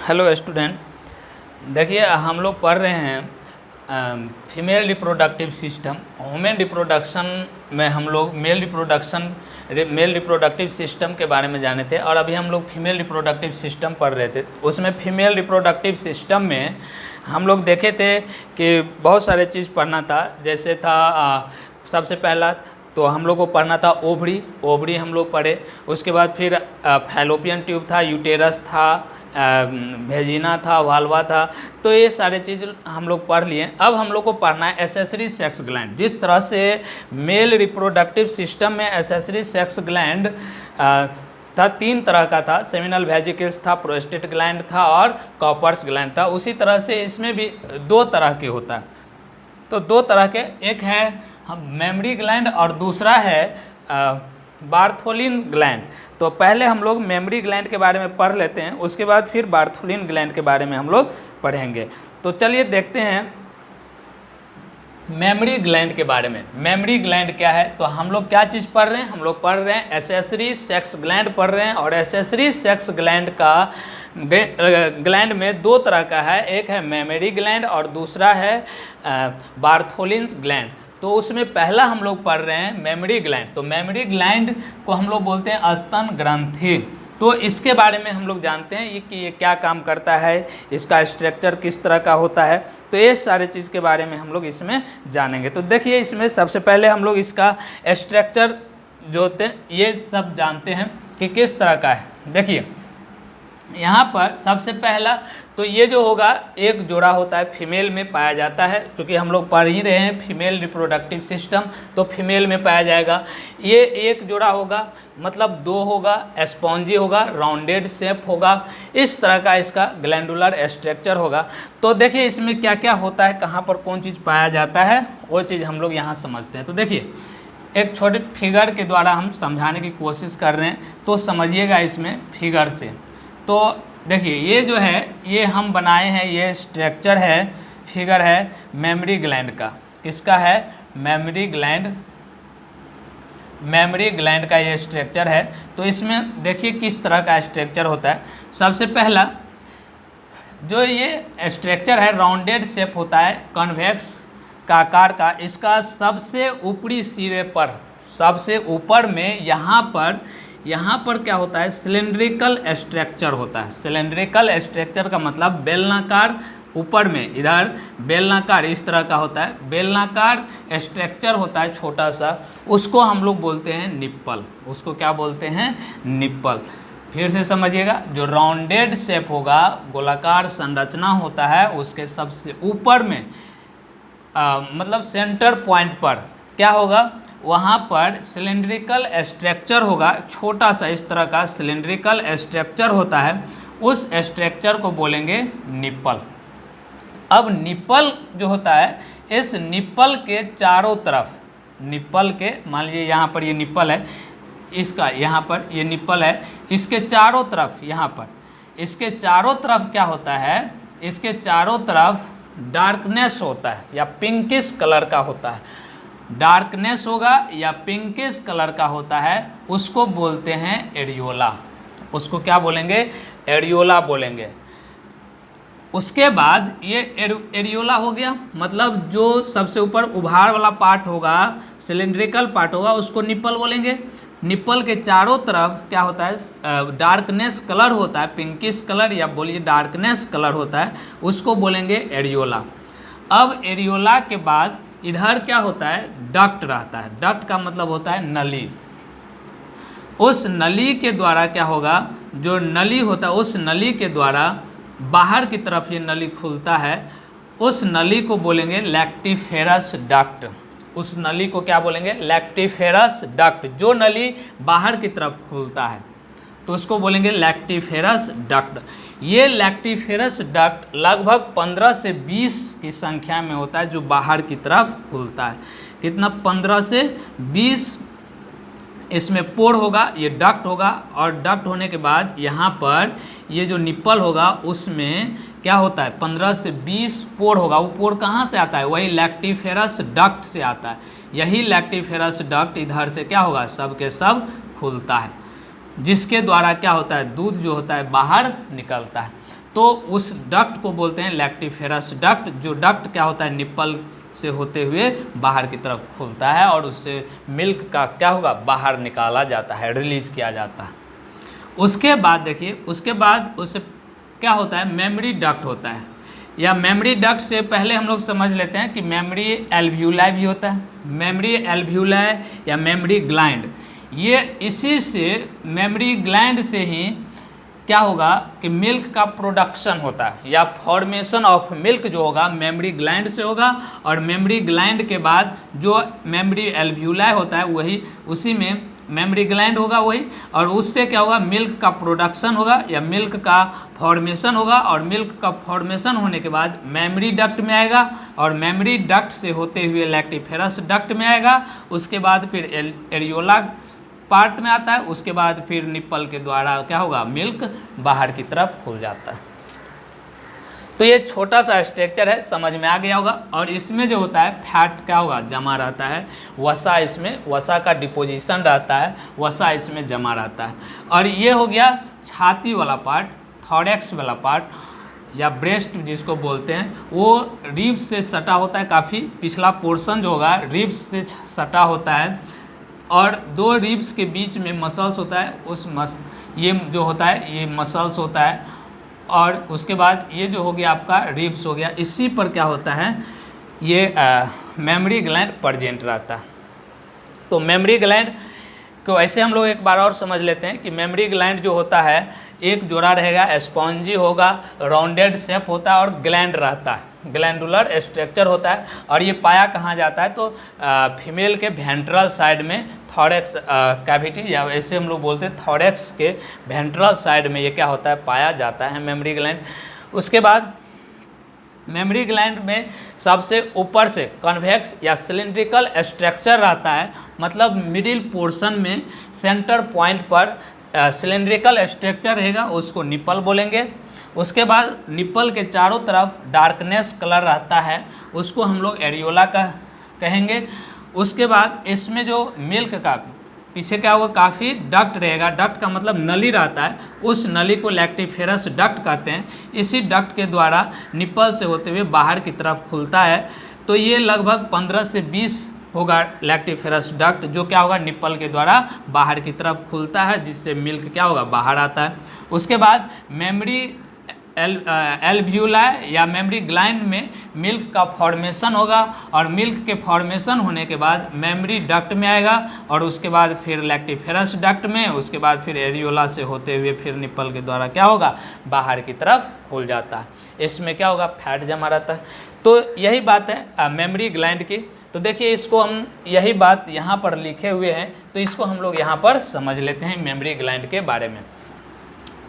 Hello student, देखिए हम लोग पढ़ रहे हैं female reproductive system. Women reproduction में हम लोग मेल रिप्रोडक्टिव सिस्टम के बारे में जाने थे और अभी हम लोग फीमेल रिप्रोडक्टिव सिस्टम पढ़ रहे थे। उसमें फीमेल रिप्रोडक्टिव सिस्टम में हम लोग देखे थे कि बहुत सारे चीज़ पढ़ना था। जैसे था सबसे पहला तो हम लोग को पढ़ना था ओवरी हम लोग पढ़े। उसके बाद फिर फैलोपियन ट्यूब था, यूटेरस था, वेजिना था, वाल्वा था। तो ये सारे चीज़ हम लोग पढ़ लिए। अब हम लोग को पढ़ना है एसेसरी सेक्स ग्लैंड। जिस तरह से मेल रिप्रोडक्टिव सिस्टम में एसेसरी सेक्स ग्लैंड था, 3 तरह का था। सेमिनल वेजिकल्स था, प्रोस्टेट ग्लैंड था और कॉपर्स ग्लैंड था। उसी तरह से इसमें भी 2 तरह के होता है। तो 2 तरह के, एक है मेमरी ग्लैंड और दूसरा है बार्थोलिन ग्लैंड। तो पहले हम लोग मेमरी ग्लैंड के बारे में पढ़ लेते हैं, उसके बाद फिर बार्थोलिन ग्लैंड के बारे में हम लोग पढ़ेंगे। तो चलिए देखते हैं मेमरी ग्लैंड के बारे में। मेमरी ग्लैंड क्या है? तो हम लोग क्या चीज़ पढ़ रहे हैं? हम लोग पढ़ रहे हैं एसेसरी सेक्स ग्लैंड पढ़ रहे हैं। और एसेसरी सेक्स ग्लैंड का ग्लैंड में 2 तरह का है, एक है मेमरी ग्लैंड और दूसरा है बार्थोलिन ग्लैंड। तो उसमें पहला हम लोग पढ़ रहे हैं मेमरी ग्लैंड। तो मेमरी ग्लैंड को हम लोग बोलते हैं स्तन ग्रंथि। तो इसके बारे में हम लोग जानते हैं कि ये क्या काम करता है, इसका स्ट्रक्चर किस तरह का होता है। तो ये सारे चीज़ के बारे में हम लोग इसमें जानेंगे। तो देखिए, इसमें सबसे पहले हम लोग इसका स्ट्रक्चर जो होते हैं ये सब जानते हैं कि किस तरह का है। देखिए यहाँ पर सबसे पहला तो ये जो होगा, एक जोड़ा होता है, फीमेल में पाया जाता है। क्योंकि हम लोग पढ़ ही रहे हैं फीमेल रिप्रोडक्टिव सिस्टम, तो फीमेल में पाया जाएगा। ये एक जोड़ा होगा, मतलब 2 होगा, स्पॉन्जी होगा, राउंडेड शेप होगा, इस तरह का इसका ग्लैंडुलर स्ट्रक्चर होगा। तो देखिए इसमें क्या क्या होता है, कहाँ पर कौन चीज़ पाया जाता है, वो चीज़ हम लोग यहाँ समझते हैं। तो देखिए एक छोटे फिगर के द्वारा हम समझाने की कोशिश कर रहे हैं, तो समझिएगा इसमें फिगर से। तो देखिए ये जो है, ये हम बनाए हैं, ये स्ट्रक्चर है, फिगर है मेमरी ग्लैंड का। किसका है? मेमरी ग्लैंड का ये स्ट्रक्चर है। तो इसमें देखिए किस तरह का स्ट्रक्चर होता है। सबसे पहला जो ये स्ट्रक्चर है, राउंडेड शेप होता है, कन्वेक्स का आकार का। इसका सबसे ऊपरी सिरे पर, सबसे ऊपर में यहाँ पर क्या होता है, सिलेंड्रिकल स्ट्रक्चर होता है। सिलेंड्रिकल स्ट्रक्चर का मतलब बेलनाकार, ऊपर में इधर बेलनाकार इस तरह का होता है, बेलनाकार स्ट्रक्चर होता है छोटा सा। उसको हम लोग बोलते हैं निप्पल। उसको क्या बोलते हैं? निप्पल। फिर से समझिएगा, जो राउंडेड शेप होगा, गोलाकार संरचना होता है, उसके सबसे ऊपर में मतलब सेंटर पॉइंट पर क्या होगा, वहाँ पर सिलेंड्रिकल स्ट्रक्चर होगा, छोटा सा इस तरह का सिलेंड्रिकल स्ट्रक्चर होता है। उस स्ट्रक्चर को बोलेंगे निप्पल। अब निप्पल जो होता है, इस निप्पल के चारों तरफ, निप्पल के मान लीजिए यहाँ पर ये निप्पल है, इसका यहाँ पर ये निप्पल है, इसके चारों तरफ, यहाँ पर इसके चारों तरफ क्या होता है, इसके चारों तरफ डार्कनेस होता है या पिंकिश कलर का होता है। डार्कनेस होगा या पिंकिश कलर का होता है, उसको बोलते हैं एरियोला। उसको क्या बोलेंगे? एरियोला बोलेंगे। उसके बाद ये एरियोला हो गया, मतलब जो सबसे ऊपर उभार वाला पार्ट होगा, सिलेंड्रिकल पार्ट होगा, उसको निप्पल बोलेंगे। निप्पल के चारों तरफ क्या होता है, डार्कनेस कलर होता है, पिंकिश कलर या बोलिए डार्कनेस कलर होता है, उसको बोलेंगे एरियोला। अब एरियोला के बाद इधर क्या होता है, डक्ट रहता है। डक्ट का मतलब होता है नली। उस नली के द्वारा क्या होगा, जो नली होता है, उस नली के द्वारा बाहर की तरफ ये नली खुलता है, उस नली को बोलेंगे लैक्टिफेरस डक्ट। उस नली को क्या बोलेंगे? Lactiferous duct. जो नली बाहर की तरफ खुलता है तो उसको बोलेंगे लैक्टिफेरस डक्ट। ये लैक्टिफेरस डक्ट लगभग 15 से 20 की संख्या में होता है, जो बाहर की तरफ खुलता है। कितना? 15 से 20 इसमें पोर होगा, ये डक्ट होगा। और डक्ट होने के बाद यहाँ पर ये जो निप्पल होगा, उसमें क्या होता है, 15 से 20 पोर होगा। वो पोर कहाँ से आता है? वही लैक्टिफेरस डक्ट से आता है। यही लैक्टिफेरस डक्ट इधर से क्या होगा, सब के सब खुलता है, जिसके द्वारा क्या होता है, दूध जो होता है बाहर निकलता है। तो उस डक्ट को बोलते हैं लैक्टिफेरस डक्ट। जो डक्ट क्या होता है, निप्पल से होते हुए बाहर की तरफ खुलता है और उससे मिल्क का क्या होगा, बाहर निकाला जाता है, रिलीज किया जाता है। उसके बाद देखिए, उसके बाद उससे क्या होता है, मेमरी डक्ट होता है। या मेमरी डक्ट से पहले हम लोग समझ लेते हैं कि मेमरी एल्व्यूलाई भी होता है। मेमरी एल्व्यूलाई या मेमरी ग्लैंड, ये इसी से मेमरी ग्लैंड से ही क्या होगा कि मिल्क का प्रोडक्शन होता है या फॉर्मेशन ऑफ मिल्क जो होगा मेमरी ग्लैंड से होगा। और मेमरी ग्लैंड के बाद जो मेमरी एल्व्यूलाई होता है वही, उसी में मेमरी ग्लैंड होगा वही, और उससे क्या होगा, मिल्क का प्रोडक्शन होगा या मिल्क का फॉर्मेशन होगा। और मिल्क का फॉर्मेशन होने के बाद मेमरी डक्ट में आएगा और मेमरी डक्ट से होते हुए लैक्टिफेरस डक्ट में आएगा। उसके बाद फिर एरियोला पार्ट में आता है। उसके बाद फिर निप्पल के द्वारा क्या होगा, मिल्क बाहर की तरफ खुल जाता है। तो ये छोटा सा स्ट्रक्चर है, समझ में आ गया होगा। और इसमें जो होता है फैट क्या होगा, जमा रहता है, वसा, इसमें वसा का डिपोजिशन रहता है, वसा इसमें जमा रहता है। और ये हो गया छाती वाला पार्ट, थॉरेक्स वाला पार्ट या ब्रेस्ट जिसको बोलते हैं, वो रिब्स से सटा होता है। काफ़ी पिछला पोर्शन जो होगा रिब्स से सटा होता है और दो रिब्स के बीच में मसल्स होता है, ये जो होता है ये मसल्स होता है। और उसके बाद ये जो हो गया आपका रिब्स हो गया, इसी पर क्या होता है, ये मेमरी ग्लैंड प्रेजेंट रहता है। तो मेमरी ग्लैंड को ऐसे हम लोग एक बार और समझ लेते हैं कि मेमरी ग्लैंड जो होता है एक जोड़ा रहेगा, स्पॉन्जी होगा, राउंडेड शेप होता है और ग्लैंड रहता है, ग्लैंडुलर स्ट्रक्चर होता है। और ये पाया कहाँ जाता है, तो फीमेल के वेंट्रल साइड में, थॉरेक्स कैविटी या ऐसे हम लोग बोलते हैं थॉरेक्स के वेंट्रल साइड में ये क्या होता है, पाया जाता है मेमरी ग्लैंड। उसके बाद मेमरी ग्लैंड में सबसे ऊपर से कन्वेक्स या सिलिंड्रिकल स्ट्रक्चर रहता है, मतलब मिडिल पोर्शन में सेंटर पॉइंट पर सिलिंड्रिकल स्ट्रक्चर रहेगा, उसको निप्पल बोलेंगे। उसके बाद निप्पल के चारों तरफ डार्कनेस कलर रहता है, उसको हम लोग एरियोला का कहेंगे। उसके बाद इसमें जो मिल्क का पीछे क्या होगा, काफ़ी डक्ट रहेगा, डक्ट का मतलब नली रहता है, उस नली को लैक्टिफेरस डक्ट कहते हैं। इसी डक्ट के द्वारा निप्पल से होते हुए बाहर की तरफ खुलता है। तो ये लगभग 15 से 20 होगा लैक्टिफेरस डक्ट, जो क्या होगा, निप्पल के द्वारा बाहर की तरफ खुलता है, जिससे मिल्क क्या होगा, बाहर आता है। उसके बाद मेमरी एल्व्यूलाई या मेमरी ग्लैंड में मिल्क का फॉर्मेशन होगा और मिल्क के फॉर्मेशन होने के बाद मेमरी डक्ट में आएगा और उसके बाद फिर लैक्टिफेरस डक्ट में, उसके बाद फिर एरियोला से होते हुए फिर निप्पल के द्वारा क्या होगा, बाहर की तरफ खुल जाता है। इसमें क्या होगा, फैट जमा रहता है। तो यही बात है मेमरी ग्लैंड की। तो देखिए इसको हम, यही बात यहाँ पर लिखे हुए हैं, तो इसको हम लोग यहाँ पर समझ लेते हैं मेमरी ग्लैंड के बारे में।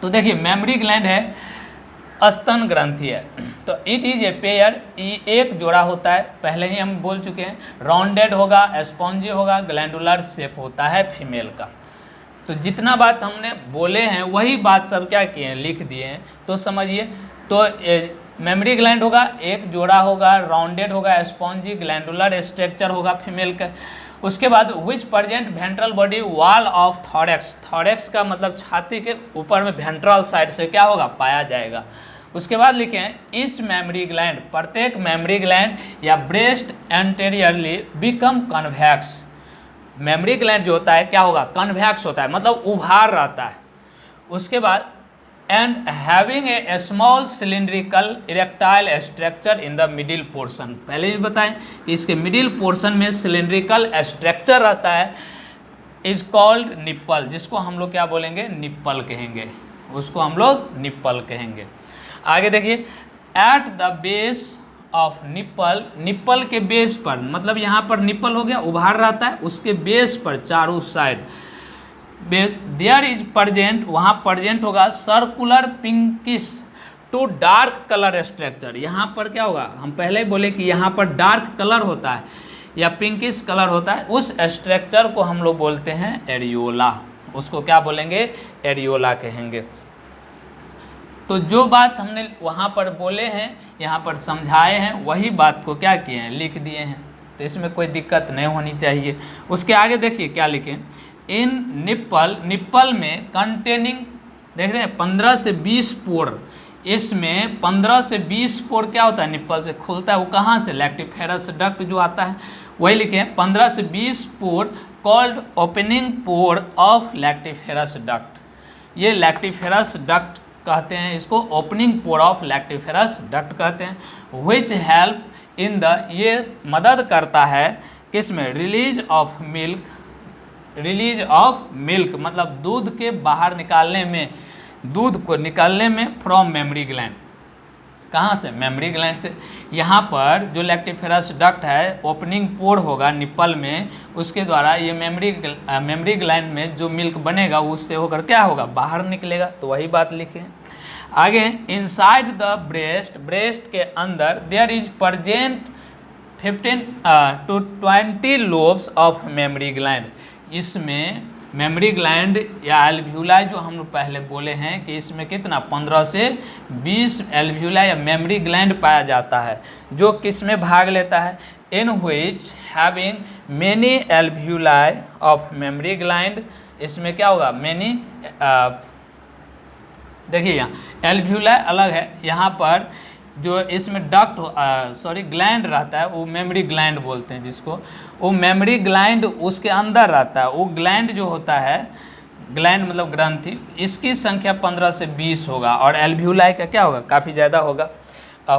तो देखिए मेमरी ग्लैंड है स्तन ग्रंथि है, तो इट इज ए पेयर, एक जोड़ा होता है, पहले ही हम बोल चुके हैं, राउंडेड होगा, स्पॉन्जी होगा, ग्लैंडुलर शेप होता है फीमेल का। तो जितना बात हमने बोले हैं वही बात सब क्या किए हैं, लिख दिए हैं। तो समझिए, तो मेमरी ग्लैंड होगा, एक जोड़ा होगा, राउंडेड होगा, स्पॉन्जी ग्लैंडुलर स्ट्रक्चर होगा फीमेल का। उसके बाद विच present ventral body wall of thorax, thorax का मतलब छाती के ऊपर में वेंट्रल साइड से क्या होगा, पाया जाएगा। उसके बाद लिखे हैं ईच मेमरी ग्लैंड, प्रत्येक मेमरी ग्लैंड या breast anteriorly become convex. Mammary gland जो होता है क्या होगा, कन्वेक्स होता है, मतलब उभार रहता है। उसके बाद and having a small cylindrical erectile structure in the middle portion, पहले भी बताएं कि इसके मिडिल पोर्शन में सिलिंड्रिकल स्ट्रक्चर रहता है, इज कॉल्ड निप्पल, जिसको हम लोग क्या बोलेंगे, निप्पल कहेंगे, उसको हम लोग निप्पल कहेंगे। आगे देखिए, at the base of nipple, nipple के बेस पर, मतलब यहाँ पर निप्पल हो गया, उभार रहता है, उसके बेस पर चारों side base, there is present, वहाँ प्रेजेंट होगा circular pinkish to dark colour structure. यहाँ पर क्या होगा, हम पहले ही बोले कि यहाँ पर डार्क कलर होता है या पिंकिश कलर होता है, उस स्ट्रक्चर को हम लोग बोलते हैं एरियोला, उसको क्या बोलेंगे, एरियोला कहेंगे। तो जो बात हमने वहाँ पर बोले हैं, यहाँ पर समझाए हैं, वही बात को क्या किए हैं, लिख दिए हैं। तो इसमें कोई दिक्कत नहीं होनी चाहिए। उसके आगे देखिए क्या लिखें, इन निप्पल, निप्पल में कंटेनिंग, देख रहे हैं 15 से 20 पोर, इसमें 15 से 20 पोर क्या होता है, निप्पल से खुलता है। वो कहाँ से, लैक्टिफेरस डक्ट जो आता है वही लिखे हैं। 15 से 20 pore called opening pore of lactiferous duct, ये लैक्टिफेरस डक्ट कहते हैं इसको, opening pore of lactiferous duct कहते हैं। विच हेल्प इन द, ये मदद करता है किस में, release of milk, release of milk मतलब दूध के बाहर निकालने में, दूध को निकालने में फ्रॉम मेमरी ग्लैंड, कहाँ से, मेमरी ग्लैंड से। यहाँ पर जो लैक्टिफेरस डक्ट है ओपनिंग पोर होगा निप्पल में, उसके द्वारा ये मेमरी ग्लैंड में जो मिल्क बनेगा उससे होकर क्या होगा, बाहर निकलेगा। तो वही बात लिखे आगे। इनसाइड द ब्रेस्ट, ब्रेस्ट के अंदर there is present 15 to 20 lobes of mammary gland. इसमें मेमरी ग्लैंड या एल्व्यूलाई जो हम लोग पहले बोले हैं कि इसमें कितना 15 से 20 एल्व्यूलाई या मेमरी ग्लैंड पाया जाता है, जो किस में भाग लेता है, in which having many alveoli of mammary gland. इसमें क्या होगा, मेनी, देखिए यहाँ एल्व्यूलाई अलग है, यहाँ पर जो इसमें डक्ट ग्लैंड रहता है वो मेमरी ग्लैंड बोलते हैं जिसको, वो मेमरी ग्लैंड उसके अंदर रहता है। वो ग्लैंड जो होता है, ग्लैंड मतलब ग्रंथि, इसकी संख्या 15 से 20 होगा और एल्व्यूलाई का क्या होगा, काफ़ी ज़्यादा होगा।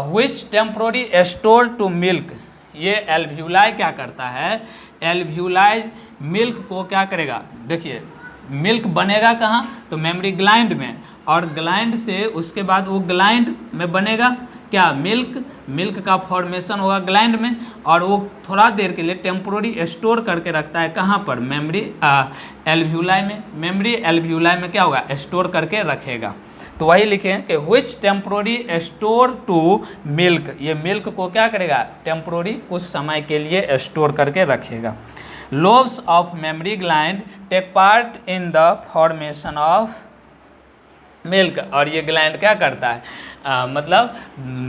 विच टेम्पोररी स्टोर टू मिल्क, ये एल्व्यूलाई क्या करता है, एल्व्यूलाई मिल्क को क्या करेगा, देखिए मिल्क बनेगा कहाँ, तो मेमरी ग्लैंड में, और ग्लैंड से उसके बाद वो ग्लैंड में बनेगा क्या, मिल्क, मिल्क का फॉर्मेशन होगा ग्लैंड में, और वो थोड़ा देर के लिए टेम्पोररी स्टोर करके रखता है कहाँ पर, मेमरी एल्व्यूलाई में, मेमरी एल्व्यूलाई में क्या होगा, स्टोर करके रखेगा। तो वही लिखे हैं कि विच टेम्पोररी स्टोर टू मिल्क, ये मिल्क को क्या करेगा, टेम्पोररी कुछ समय के लिए स्टोर करके रखेगा। Lobes of mammary gland take part in the formation of milk, और ये ग्लैंड क्या करता है, मतलब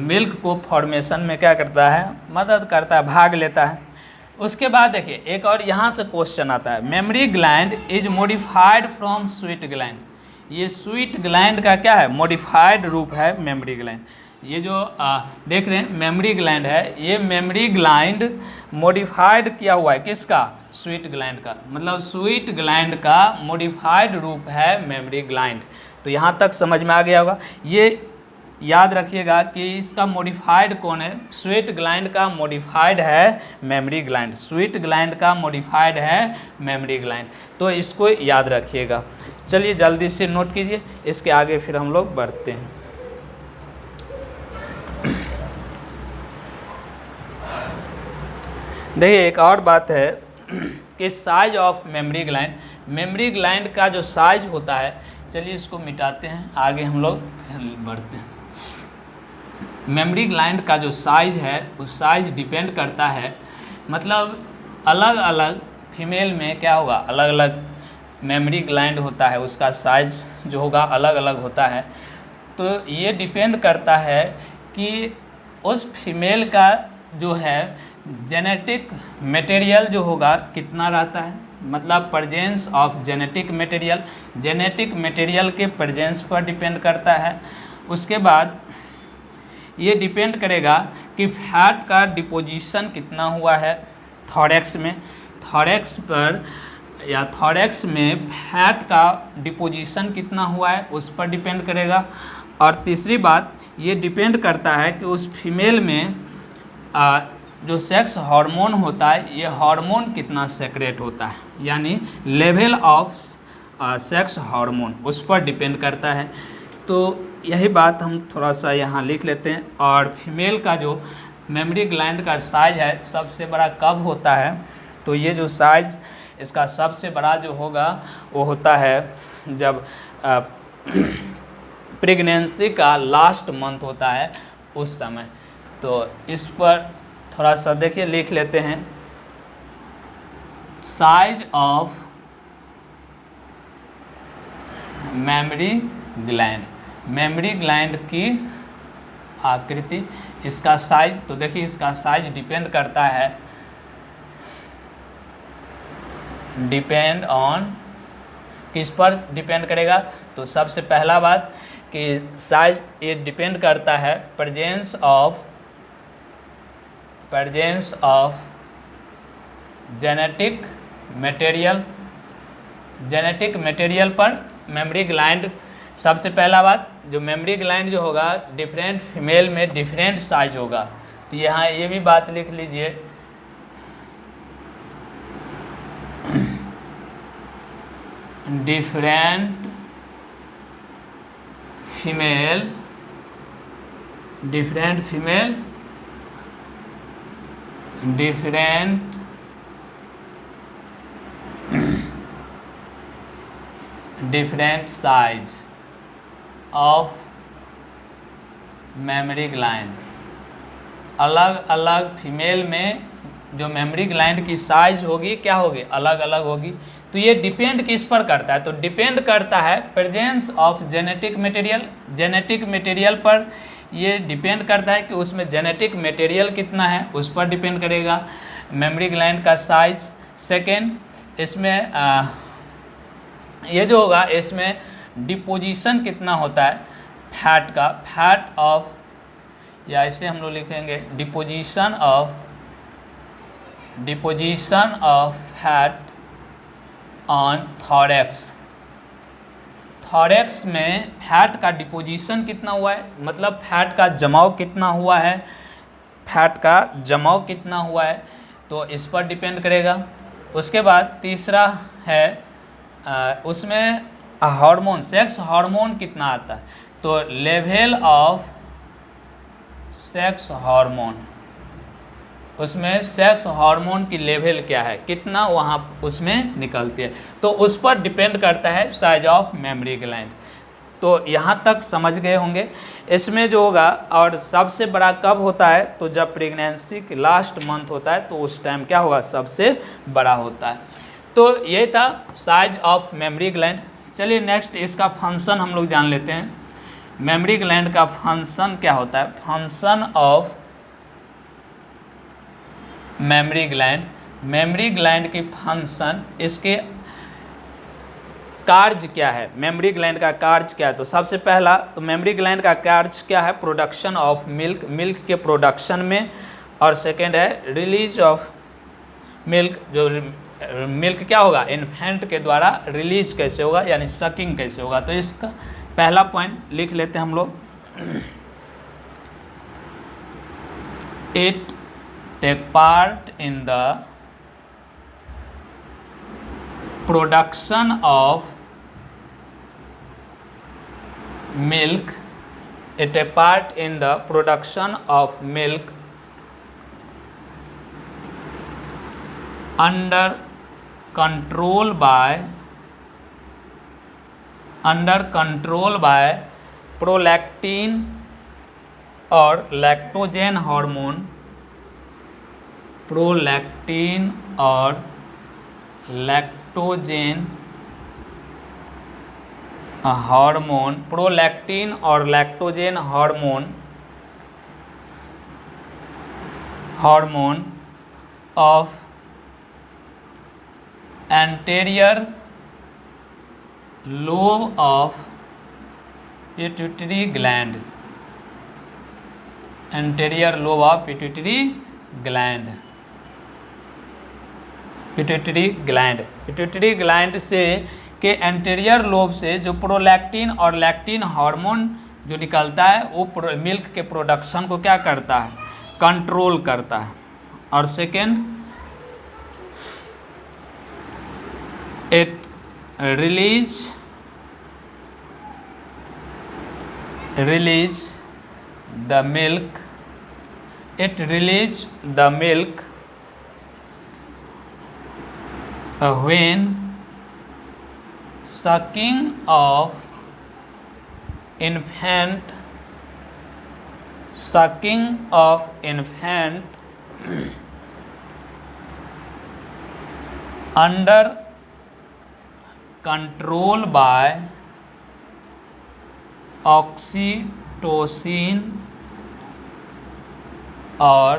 मिल्क को फॉर्मेशन में क्या करता है, मदद करता है, भाग लेता है। उसके बाद देखिए एक और यहाँ से क्वेश्चन आता है, mammary gland is modified from sweet gland, ये स्वीट ग्लैंड का क्या है, मॉडिफाइड रूप है मेमरी ग्लैंड। ये जो देख रहे हैं मेमरी ग्लैंड है, ये मेमरी ग्लैंड मॉडिफाइड किया हुआ है किसका, स्वीट ग्लैंड का, मतलब स्वीट ग्लैंड का मॉडिफाइड रूप है मेमरी ग्लैंड। तो यहाँ तक समझ में आ गया होगा। ये याद रखिएगा कि इसका मॉडिफाइड कौन है, स्वीट ग्लैंड का मॉडिफाइड है मेमरी ग्लैंड, स्वीट ग्लैंड का मॉडिफाइड है मेमरी ग्लैंड। तो इसको याद रखिएगा। चलिए जल्दी से नोट कीजिए, इसके आगे फिर हम लोग बढ़ते हैं। देखिए एक और बात है कि size of mammary gland, mammary gland का जो साइज होता है, चलिए इसको मिटाते हैं, आगे हम लोग बढ़ते हैं। मेमरी ग्लैंड का जो साइज है उस साइज डिपेंड करता है, मतलब अलग अलग फीमेल में क्या होगा, अलग अलग मेमरी ग्लैंड होता है, उसका साइज जो होगा अलग अलग होता है। तो ये डिपेंड करता है कि उस फीमेल का जो है जेनेटिक मटेरियल जो होगा कितना रहता है, मतलब presence of genetic material, genetic material के प्रेजेंस पर डिपेंड करता है। उसके बाद ये डिपेंड करेगा कि फैट का डिपोजिशन कितना हुआ है थॉरेक्स में, थॉरेक्स पर या थॉरेक्स में फैट का डिपोजिशन कितना हुआ है उस पर डिपेंड करेगा। और तीसरी बात ये डिपेंड करता है कि उस फीमेल में जो सेक्स हार्मोन होता है, ये हार्मोन कितना सेक्रेट होता है, यानी लेवल ऑफ सेक्स हार्मोन, उस पर डिपेंड करता है। तो यही बात हम थोड़ा सा यहाँ लिख लेते हैं। और फीमेल का जो मेमरी ग्लैंड का साइज है सबसे बड़ा कब होता है, तो ये जो साइज इसका सबसे बड़ा जो होगा वो होता है जब प्रेगनेंसी का लास्ट मंथ होता है उस समय। तो इस पर थोड़ा सा देखिए लिख लेते हैं, size of mammary gland, mammary gland की आकृति, इसका साइज, तो देखिए इसका साइज डिपेंड करता है, डिपेंड ऑन, किस पर डिपेंड करेगा, तो सबसे पहला बात कि साइज ये डिपेंड करता है प्रेजेंस ऑफ जेनेटिक मटेरियल पर मेमोरी ग्लैंड। सबसे पहला बात, जो मेमोरी ग्लैंड जो होगा डिफरेंट फीमेल में डिफरेंट साइज होगा। तो यहाँ ये भी बात लिख लीजिए, different female different size of memory gland. अलग अलग फीमेल में जो मेमोरी ग्लैंड की साइज होगी क्या होगी, अलग अलग होगी। तो ये डिपेंड किस पर करता है, तो डिपेंड करता है प्रेजेंस ऑफ जेनेटिक मटेरियल पर। ये डिपेंड करता है कि उसमें जेनेटिक मटेरियल कितना है, उस पर डिपेंड करेगा मेमोरी ग्लैंड का साइज। सेकेंड, इसमें ये जो होगा इसमें डिपोजिशन कितना होता है फैट का, फैट ऑफ, या इसे हम लोग लिखेंगे deposition of fat on thorax में फैट का डिपोजिशन कितना हुआ है, मतलब फैट का जमाव कितना हुआ है, तो इस पर डिपेंड करेगा। उसके बाद तीसरा है उसमें हार्मोन, सेक्स हार्मोन कितना आता है, तो लेवल ऑफ सेक्स हार्मोन, उसमें सेक्स हार्मोन की लेवल क्या है, कितना वहाँ उसमें निकलती है, तो उस पर डिपेंड करता है साइज ऑफ मेमोरी ग्लैंड। तो यहाँ तक समझ गए होंगे। इसमें जो होगा, और सबसे बड़ा कब होता है, तो जब प्रेगनेंसी के लास्ट मंथ होता है तो उस टाइम क्या होगा, सबसे बड़ा होता है। तो ये था साइज ऑफ मेमोरी ग्लैंड। चलिए नेक्स्ट इसका फंक्शन हम लोग जान लेते हैं। मेमोरी ग्लैंड का फंक्शन क्या होता है, फंक्शन ऑफ मेमोरी ग्लैंड की फंक्शन, इसके कार्य क्या है, मेमोरी ग्लैंड का कार्य क्या है। तो सबसे पहला, तो मेमोरी ग्लैंड का कार्य क्या है, प्रोडक्शन ऑफ मिल्क के प्रोडक्शन में, और सेकेंड है रिलीज ऑफ मिल्क, जो मिल्क क्या होगा, इन्फेंट के द्वारा रिलीज कैसे होगा, यानी सकिंग कैसे होगा। तो इसका पहला पॉइंट लिख लेते हैं हम लोग, it take part in the production of milk, it take part in the production of milk under control by prolactin और लैक्टोजेन हार्मोन, प्रोलैक्टिन और लैक्टोजेन हार्मोन, प्रोलैक्टिन और lactogen hormone of anterior lobe of pituitary gland, anterior lobe of pituitary gland से के anterior lobe से जो prolactin और lectin hormone जो निकलता है वो मिल्क के प्रोडक्शन को क्या करता है, कंट्रोल करता है। और second, it release the milk when sucking of infant under control by oxytocin और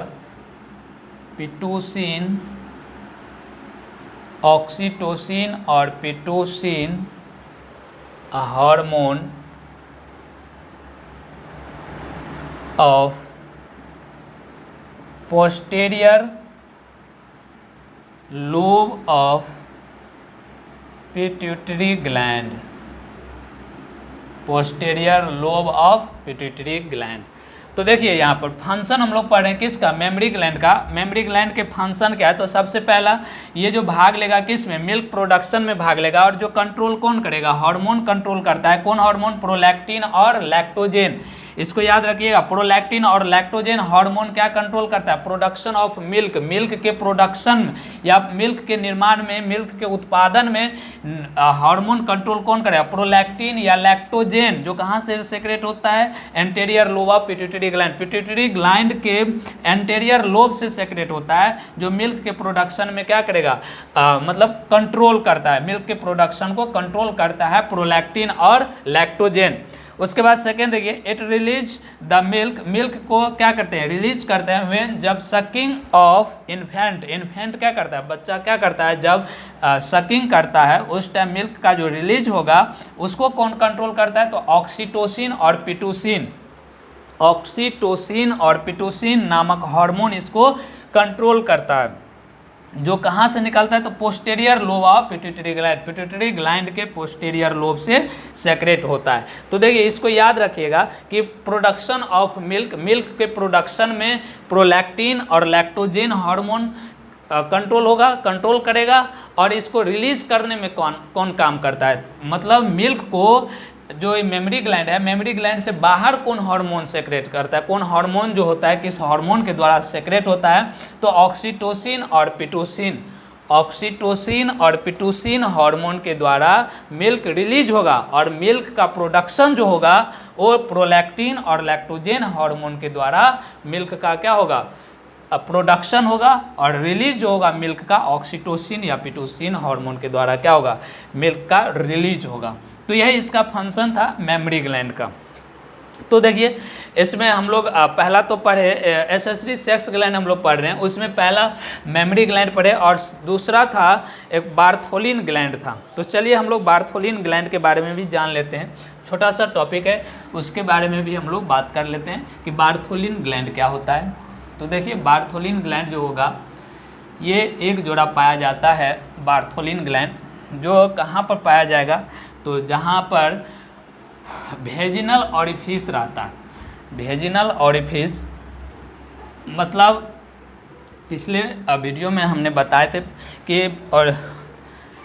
pitocin hormone of posterior lobe of pituitary gland, posterior lobe of pituitary gland. तो देखिए यहाँ पर फंक्शन हम लोग पढ़ रहे हैं किसका, मेमरी ग्लैंड का। मेमरी ग्लैंड के फंक्शन क्या है, तो सबसे पहला ये जो भाग लेगा किस में, मिल्क प्रोडक्शन में भाग लेगा। और जो कंट्रोल कौन करेगा, हार्मोन कंट्रोल करता है। कौन हार्मोन, प्रोलैक्टिन और लैक्टोजेन। इसको याद रखिएगा, प्रोलैक्टिन और लैक्टोजेन हार्मोन क्या कंट्रोल करता है, प्रोडक्शन ऑफ मिल्क, मिल्क के प्रोडक्शन या मिल्क के निर्माण में, मिल्क के उत्पादन में हार्मोन कंट्रोल कौन करेगा, प्रोलैक्टिन या लैक्टोजेन। जो कहाँ से सेक्रेट होता है, anterior lobe of pituitary gland, pituitary gland के एंटेरियर लोब से सेक्रेट होता है, जो मिल्क के प्रोडक्शन में क्या करेगा, मतलब कंट्रोल करता है, मिल्क के प्रोडक्शन को कंट्रोल करता है प्रोलैक्टिन और लैक्टोजेन। उसके बाद सेकेंड देखिए, it release the milk, milk को क्या करते हैं, रिलीज करते हैं व्हेन, जब सकिंग ऑफ इन्फेंट, इन्फेंट क्या करता है, बच्चा क्या करता है, जब सकिंग करता है उस टाइम मिल्क का जो रिलीज होगा उसको कौन कंट्रोल करता है, तो ऑक्सीटोसिन और पिटूसिन, ऑक्सीटोसिन और पिटूसिन नामक हार्मोन इसको कंट्रोल करता है। जो कहाँ से निकलता है, तो posterior lobe of pituitary gland, pituitary gland के पोस्टीरियर लोब से सेक्रेट होता है। तो देखिए इसको याद रखिएगा कि प्रोडक्शन ऑफ मिल्क, मिल्क के प्रोडक्शन में प्रोलैक्टिन और लैक्टोजेन हार्मोन कंट्रोल होगा, कंट्रोल करेगा। और इसको रिलीज करने में कौन कौन काम करता है, मतलब मिल्क को, जो मेमरी ग्लैंड है, मेमरी ग्लैंड से बाहर कौन हार्मोन सेक्रेट करता है, कौन हार्मोन जो होता है किस हार्मोन के द्वारा सेक्रेट होता है, तो ऑक्सीटोसिन और पिटूसिन, ऑक्सीटोसिन और पिटूसिन हार्मोन के द्वारा मिल्क रिलीज होगा। और मिल्क का प्रोडक्शन जो होगा वो प्रोलैक्टिन और लैक्टोजेन हार्मोन के द्वारा मिल्क का क्या होगा, प्रोडक्शन होगा। और रिलीज जो होगा मिल्क का, ऑक्सीटोसिन या पिटूसिन हार्मोन के द्वारा क्या होगा, मिल्क का रिलीज होगा। तो यही इसका फंक्शन था मेमरी ग्लैंड का। तो देखिए इसमें हम लोग पहला तो पढ़े एसेसरी सेक्स ग्लैंड हम लोग पढ़ रहे हैं, उसमें पहला मेमरी ग्लैंड पढ़े और दूसरा था एक बार्थोलिन ग्लैंड था। तो चलिए हम लोग बार्थोलिन ग्लैंड के बारे में भी जान लेते हैं, छोटा सा टॉपिक है, उसके बारे में भी हम लोग बात कर लेते हैं कि बार्थोलिन ग्लैंड क्या होता है। तो देखिए बार्थोलिन ग्लैंड जो होगा ये एक जोड़ा पाया जाता है बार्थोलिन ग्लैंड, जो कहाँ पर पाया जाएगा, तो जहाँ पर वेजिनल ऑरिफिस रहता है। वेजिनल ऑरिफिस मतलब पिछले वीडियो में हमने बताए थे कि, और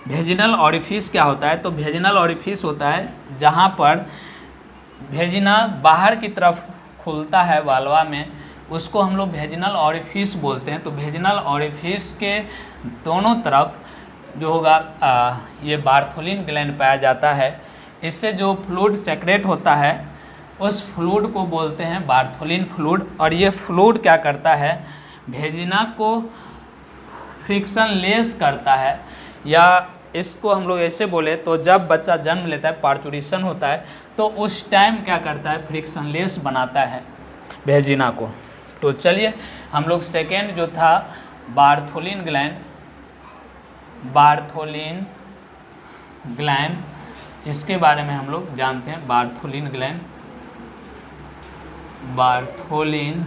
वेजिनल ऑरिफिस क्या होता है, तो वेजिनल ऑरिफिस होता है जहाँ पर वेजिना बाहर की तरफ खुलता है वाल्वा में, उसको हम लोग वेजिनल ऑरिफिस बोलते हैं। तो वेजिनल ऑरिफिस के दोनों तरफ जो होगा ये बार्थोलिन ग्लैंड पाया जाता है। इससे जो फ्लूइड सेक्रेट होता है उस फ्लूइड को बोलते हैं बार्थोलिन फ्लूइड। और ये फ्लूइड क्या करता है, वेजिना को फ्रिक्शन लेस करता है, या इसको हम लोग ऐसे बोले तो जब बच्चा जन्म लेता है, पार्चुरेशन होता है, तो उस टाइम क्या करता है, फ्रिक्शन लेस बनाता है वेजिना को। तो चलिए हम लोग सेकेंड जो था बार्थोलिन ग्लैंड, बार्थोलिन ग्लैंड, इसके बारे में हम लोग जानते हैं। बार्थोलिन ग्लैंड, बार्थोलिन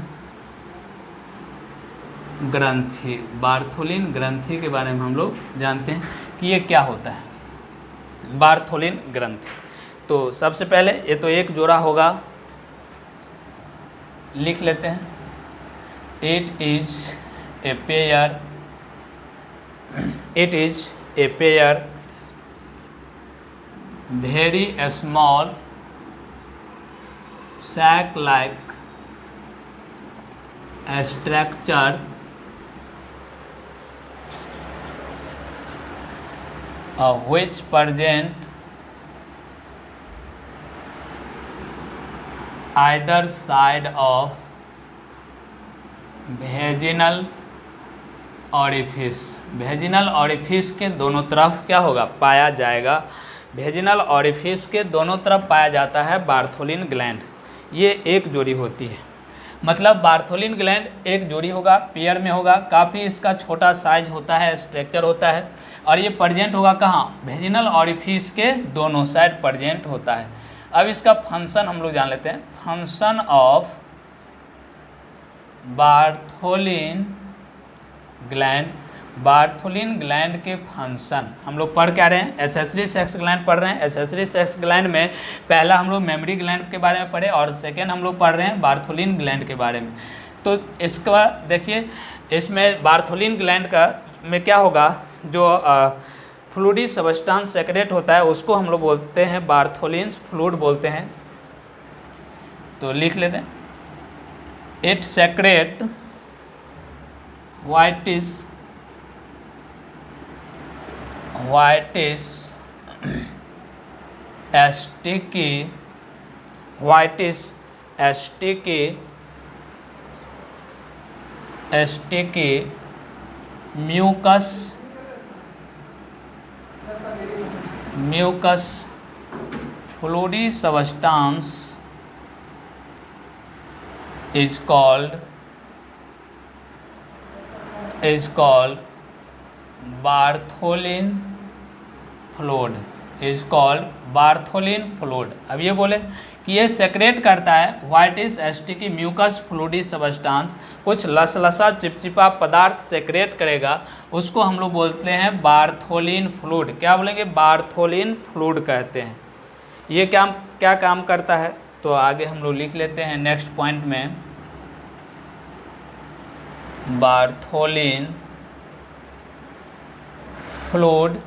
ग्रंथि, बार्थोलिन ग्रंथि के बारे में हम लोग जानते हैं कि ये क्या होता है बार्थोलिन ग्रंथि। तो सबसे पहले ये तो एक जोड़ा होगा, लिख लेते हैं। It is a pair, it is a pair very small sac like structure which present either side of vaginal orifice, vaginal orifice के दोनों तरफ क्या होगा, पाया जाएगा। वेजिनल ऑरिफिस के दोनों तरफ पाया जाता है बार्थोलिन ग्लैंड। ये एक जोड़ी होती है, मतलब बार्थोलिन ग्लैंड एक जोड़ी होगा, पेयर में होगा, काफ़ी इसका छोटा साइज होता है, स्ट्रक्चर होता है। और ये प्रेजेंट होगा कहाँ, वेजिनल ऑरिफिस के दोनों साइड प्रेजेंट होता है। अब इसका फंक्शन हम लोग जान लेते हैं। Function of Bartholin gland. Bartholin gland के फंक्शन हम लोग पढ़ क्या रहे हैं, एसेसरी सेक्स ग्लैंड पढ़ रहे हैं। एसेसरी सेक्स ग्लैंड में पहला हम लोग मेमरी ग्लैंड के बारे में पढ़े और सेकेंड हम लोग पढ़ रहे हैं बार्थोलिन ग्लैंड के बारे में। तो इसके बाद देखिए इसमें बार्थोलिन ग्लैंड का में क्या होगा, जो फ्लूइडी सबस्टेंस सेक्रेट होता है उसको हम लोग बोलते हैं बार्थोलिन फ्लूइड बोलते हैं। तो लिख लेते हैं, it secrete whitish sticky mucus fluidy substance is called Bartholin fluid. अब ये बोले कि ये सेक्रेट करता है whitish sticky mucus fluidy substance, कुछ लसलसा चिपचिपा पदार्थ सेक्रेट करेगा, उसको हम लोग बोलते हैं बार्थोलिन फ्लूइड। क्या बोलेंगे, बार्थोलिन फ्लूइड कहते हैं। ये क्या काम करता है, तो आगे हम लोग लिख लेते हैं नेक्स्ट पॉइंट में, Bartholin fluid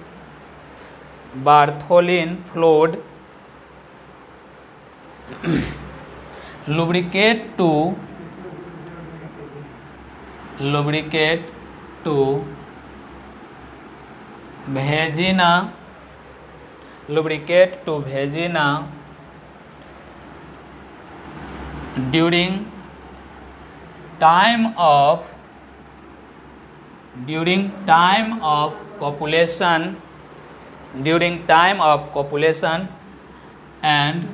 lubricate to vagina during time of copulation and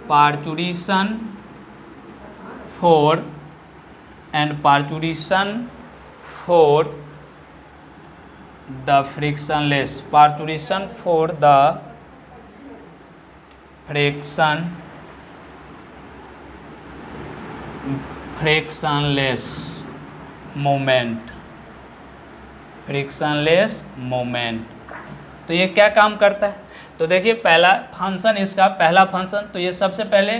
parturition for the frictionless moment. तो ये क्या काम करता है, तो देखिए पहला फंक्शन तो ये सबसे पहले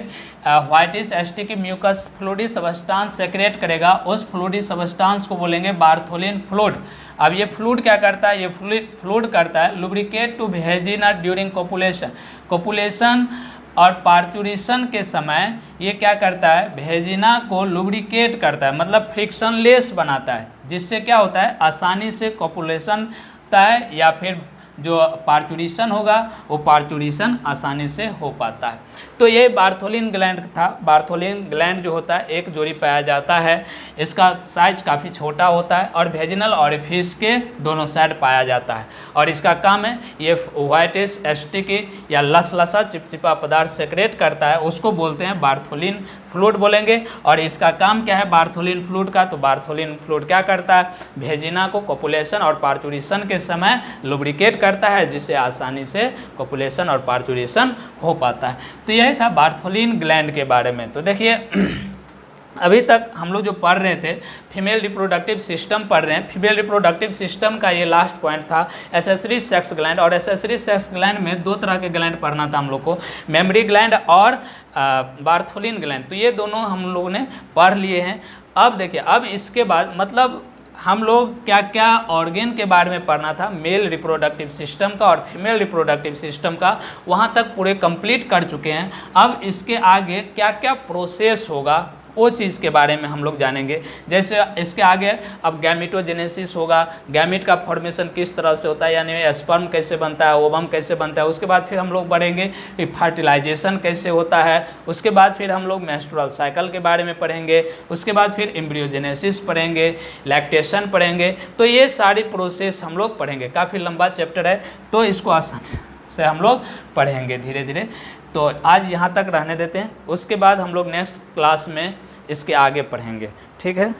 whitish sticky mucus fluidy substance secrete करेगा, उस फ्लूइडी सबस्टेंस को बोलेंगे बार्थोलिन फ्लूइड। अब ये फ्लूइड क्या करता है, ये फ्लूइड करता है lubricate to vagina during copulation और पार्चुरेशन के समय ये क्या करता है, वेजिना को लुब्रिकेट करता है, मतलब फ्रिक्शनलेस बनाता है, जिससे क्या होता है आसानी से कोपुलेशन होता है या फिर जो पार्चुरेशन होगा वो पार्चुरेशन आसानी से हो पाता है। तो ये बार्थोलिन ग्लैंड था। बार्थोलिन ग्लैंड जो होता है एक जोड़ी पाया जाता है, इसका साइज काफ़ी छोटा होता है और वेजिनल ऑरिफिस के दोनों साइड पाया जाता है, और इसका काम है ये व्हाइटिश स्टिकी या लसलसा चिपचिपा पदार्थ सेक्रेट करता है, उसको बोलते हैं बार्थोलिन फ्लूइड बोलेंगे। और इसका काम क्या है बार्थोलिन फ्लूइड का, तो बार्थोलिन फ्लूइड क्या करता है, वेजिना को कोपुलेशन और पार्चुरेशन के समय लुब्रिकेट करता है, जिससे आसानी से कोपुलेशन और पार्चुरेशन हो पाता है। तो यही था बार्थोलिन ग्लैंड के बारे में। तो देखिए अभी तक हम लोग जो पढ़ रहे थे फीमेल रिप्रोडक्टिव सिस्टम पढ़ रहे हैं। फीमेल रिप्रोडक्टिव सिस्टम का ये लास्ट पॉइंट था एसेसरी सेक्स ग्लैंड, और एसेसरी सेक्स ग्लैंड में दो तरह के ग्लैंड पढ़ना था हम लोग को, मेमरी ग्लैंड और बार्थोलिन ग्लैंड। तो ये दोनों हम लोगों ने पढ़ लिए हैं। अब देखिए अब इसके बाद मतलब हम लोग क्या क्या ऑर्गेन के बारे में पढ़ना था, मेल रिप्रोडक्टिव सिस्टम का और फीमेल रिप्रोडक्टिव सिस्टम का, वहाँ तक पूरे कंप्लीट कर चुके हैं। अब इसके आगे क्या क्या प्रोसेस होगा वो चीज़ के बारे में हम लोग जानेंगे। जैसे इसके आगे अब गैमेटोजेनेसिस होगा, गैमेट का फॉर्मेशन किस तरह से होता है, यानी स्पर्म कैसे बनता है, ओवम कैसे बनता है। उसके बाद फिर हम लोग बढ़ेंगे कि फर्टिलाइजेशन कैसे होता है। उसके बाद फिर हम लोग मेंस्ट्रुअल साइकिल के बारे में पढ़ेंगे। उसके बाद फिर एम्ब्रियोजेनेसिस पढ़ेंगे, लैक्टेशन पढ़ेंगे। तो ये सारी प्रोसेस हम लोग पढ़ेंगे। काफ़ी लंबा चैप्टर है तो इसको आसानी से हम लोग पढ़ेंगे धीरे धीरे। तो आज यहाँ तक रहने देते हैं, उसके बाद हम लोग नेक्स्ट क्लास में इसके आगे पढ़ेंगे। ठीक है।